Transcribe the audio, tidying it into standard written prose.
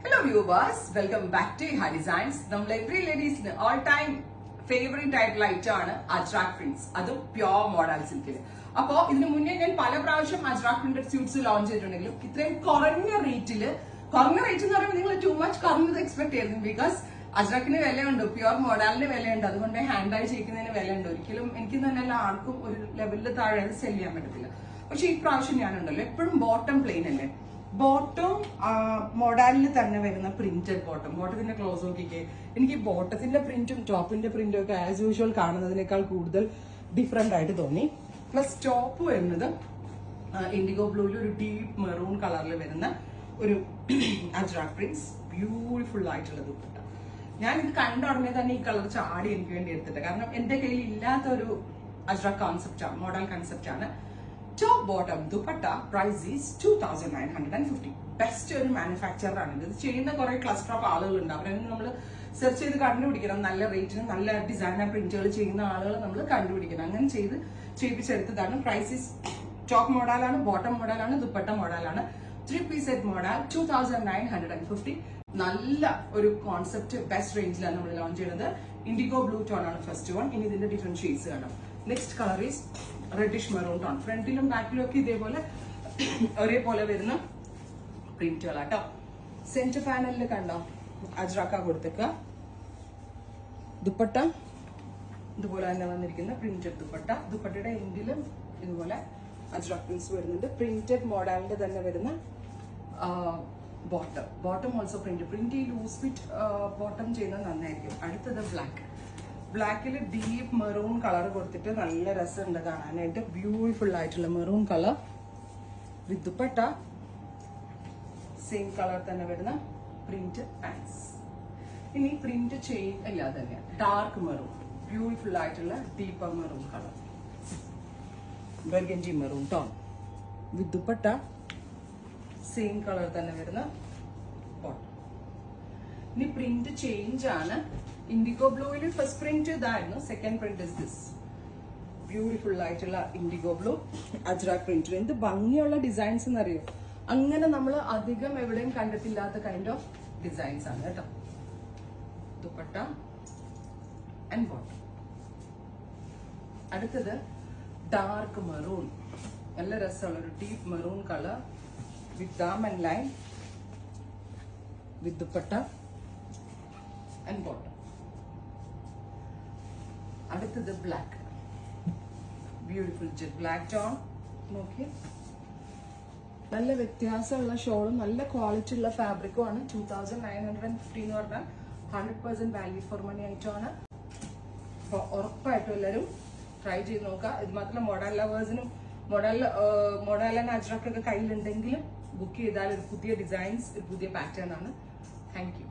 Hello viewers, welcome back to High Designs. നമ്മൾ every ladies all time favorite ആയിട്ടുള്ള item ആണ് Ajrak prints. അതും pure model സിൽക്കിൽ. അപ്പോ ഇതിനു മുന്നേ ഞാൻ പല പ്രാവശ്യം അജ്രാക് പ്രിന്റഡ് സ്യൂട്ട്സ് ലോഞ്ച് ചെയ്തിട്ടുണ്ടെങ്കിലും ഇത്രയും കുറഞ്ഞ റേറ്റ് എന്ന് പറയുമ്പോൾ നിങ്ങൾ ടു മച്ച് കുറഞ്ഞത് എക്സ്പെക്ട് ചെയ്യുന്നു. ബിക്കോസ് അജ്രാക്കിന് വിലയുണ്ട്, പ്യോർ മോഡലിന് വിലയുണ്ട്, അതുകൊണ്ട് ഹാൻഡ് ആയി ചെയ്യിക്കുന്നതിന് വിലയുണ്ട്. ഒരിക്കലും എനിക്ക് തന്നെയല്ല ആർക്കും ഒരു ലെവലിൽ താഴെ അത് സെല് ചെയ്യാൻ പറ്റത്തില്ല. പക്ഷെ ഈ പ്രാവശ്യം ഞാനുണ്ടല്ലോ എപ്പോഴും ബോട്ടം പ്ലെയിൻ അല്ലേ, ബോട്ടം മോഡലിൽ തന്നെ വരുന്ന പ്രിന്റഡ് ബോട്ടത്തിന്റെ ക്ലോസ് നോക്കിക്കേ. എനിക്ക് ബോട്ടത്തിന്റെ പ്രിന്റും ടോപ്പിന്റെ പ്രിന്റും ഒക്കെ ആസ് യൂഷ്വൽ കാണുന്നതിനേക്കാൾ കൂടുതൽ ഡിഫറെന്റ് ആയിട്ട് തോന്നി. പ്ലസ് ടോപ്പ് വരുന്നത് ഇൻഡിഗോ ബ്ലൂവിൽ ഒരു ഡീപ്പ് മെറൂൺ കളറിൽ വരുന്ന ഒരു അജ്രാക് പ്രിന്റ്സ്, ബ്യൂട്ടിഫുൾ ആയിട്ടുള്ള ദുപ്പട്ട. ഞാൻ ഇത് കണ്ടുടനെ തന്നെ ഈ കളർ ചാടി എനിക്ക് വേണ്ടി എടുത്തിട്ട്, കാരണം എന്റെ കയ്യിൽ ഇല്ലാത്ത ഒരു അജ്രാക് കോൺസെപ്റ്റ് ആണ്, മോഡൽ കോൺസെപ്റ്റ് ആണ്. Top bottom dupatta price is 2,950. Best ഒരു മാനുഫാക്ചറർ ആണ്. ഇത് ചെയ്യുന്ന കുറെ ക്ലസ്റ്റർ ഓഫ് ആളുകളുണ്ട്. അവരൊന്നും നമ്മൾ സെർച്ച് ചെയ്ത് കണ്ടുപിടിക്കണം. നല്ല റേറ്റിന് നല്ല ഡിസൈനർ പ്രിന്റുകൾ ചെയ്യുന്ന ആളുകൾ നമ്മൾ കണ്ടുപിടിക്കണം. അങ്ങനെ ചെയ്യിപ്പിച്ചെടുത്തതാണ്. പ്രൈസ് ഈസ് ടോപ്പ് മോഡലാണ്, ബോട്ടം മോഡലാണ്, ദുപ്പട്ട മോഡലാണ്. 3-piece set model 2,950. നല്ല ഒരു കോൺസെപ്റ്റ് ബെസ്റ്റ് റേഞ്ചിലാണ് നമ്മൾ ലോഞ്ച് ചെയ്യുന്നത്. ഇൻഡിഗോ ബ്ലൂ ടോൺ ആണ് ഫസ്റ്റ് വൺ. ഇനി ഇതിന്റെ ഡിഫറെന്റ് ഷെയ്ഡ്സ് കാണാം. Next colour is reddish maroon tone. ഫ്രണ്ടിലും ബാക്കിലും ഒക്കെ ഇതേപോലെ ഒരേപോലെ വരുന്ന പ്രിന്റുകളാട്ടോ. സെന്റർ പാനലിൽ കണ്ടോ അജ്രാക്ക കൊടുത്തേക്ക. ദുപ്പട്ട ഇതുപോലെ തന്നെ വന്നിരിക്കുന്ന പ്രിന്റഡ് ദുപ്പട്ട. ദുപ്പട്ടയുടെ എൻഡിലും ഇതുപോലെ അജ്രാക് പ്രിന്റ്സ് വരുന്നുണ്ട്. പ്രിന്റഡ് മോഡലിന്റെ തന്നെ വരുന്ന ബോട്ടം ഓൾസോ പ്രിന്റ് ഈ ലൂസ് ഫിറ്റ് ബോട്ടം ചെയ്യുന്നത് നന്നായിരിക്കും. അടുത്തത് ബ്ലാക്കിൽ ഡീപ്പ് മെറൂൺ കളർ കൊടുത്തിട്ട് നല്ല രസമുണ്ട് കാണാനായിട്ട്. ബ്യൂട്ടിഫുൾ ആയിട്ടുള്ള മെറൂൺ കളർ വിത്ത് ദുപ്പട്ട. സെയിം കളർ തന്നെ വരുന്ന പ്രിന്റ് പാൻസ്. ഇനി പ്രിന്റ് ചെയിൻ അല്ലാതെ തന്നെ ഡാർക്ക് മെറൂൺ, ബ്യൂട്ടിഫുൾ ആയിട്ടുള്ള deeper maroon colour, burgundy maroon tone വിത്ത് ദുപ്പട്ട. സെയിം കളർ തന്നെ വരുന്ന ബോട്ടം. ഇനി പ്രിന്റ് ചേഞ്ച് ആണ്. ഇൻഡിഗോ ബ്ലൂവിൽ ഫസ്റ്റ് പ്രിന്റ് ഇതായിരുന്നു, second print is this. Beautiful ആയിട്ടുള്ള ഇൻഡിഗോ ബ്ലൂ അജ്രാക് പ്രിന്റ്. എന്ത് ഭംഗിയുള്ള ഡിസൈൻസ് എന്നറിയോ. അങ്ങനെ നമ്മൾ അധികം എവിടെയും കണ്ടിട്ടില്ലാത്ത കൈൻഡ് ഓഫ് ഡിസൈൻസ് ആണ് കേട്ടോ. Dupatta and bottom. അടുത്തത് ഡാർക്ക് മെറൂൺ, നല്ല രസമുള്ള ഒരു deep maroon colour with diamond line with dupatta and bottom. അടുത്തത് black, beautiful jet black tone. നോക്കി നല്ല വ്യത്യാസമുള്ള ഷോളും നല്ല ക്വാളിറ്റി ഉള്ള ഫാബ്രിക്കും ആണ്. 2,950 എന്ന് പറഞ്ഞാൽ 100% വാല്യൂ ഫോർ മണി ഐറ്റമാണ്. അപ്പൊ ഉറപ്പായിട്ടും എല്ലാവരും ട്രൈ ചെയ്ത് നോക്കുക. ഇത് മാത്രമല്ല മോഡൽ ലവേഴ്സിനും മോഡൽ ആൻഡ് അജ്രാക് ഒക്കെ കയ്യിലുണ്ടെങ്കിലും ബുക്ക് ചെയ്താൽ ഒരു പുതിയ ഡിസൈൻസ്, ഒരു പുതിയ പാറ്റേൺ ആണ്. Thank you.